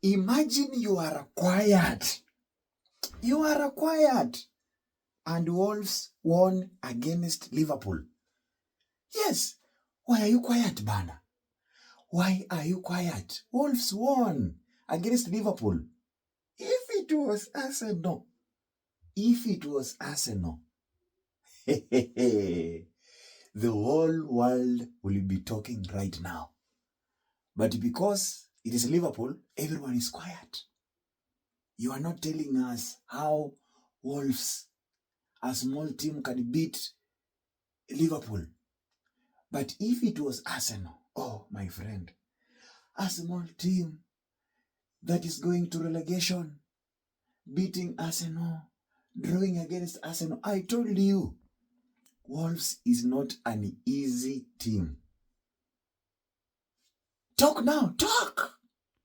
Imagine you are quiet. You are quiet. And Wolves won against Liverpool. Yes. Why are you quiet, Bana? Why are you quiet? Wolves won against Liverpool. If it was Arsenal, the whole world will be talking right now. But because it is Liverpool, everyone is quiet. You are not telling us how Wolves, a small team, can beat Liverpool. But if it was Arsenal, oh, my friend, a small team that is going to relegation, beating Arsenal, drawing against Arsenal, I told you, Wolves is not an easy team. Talk now, talk!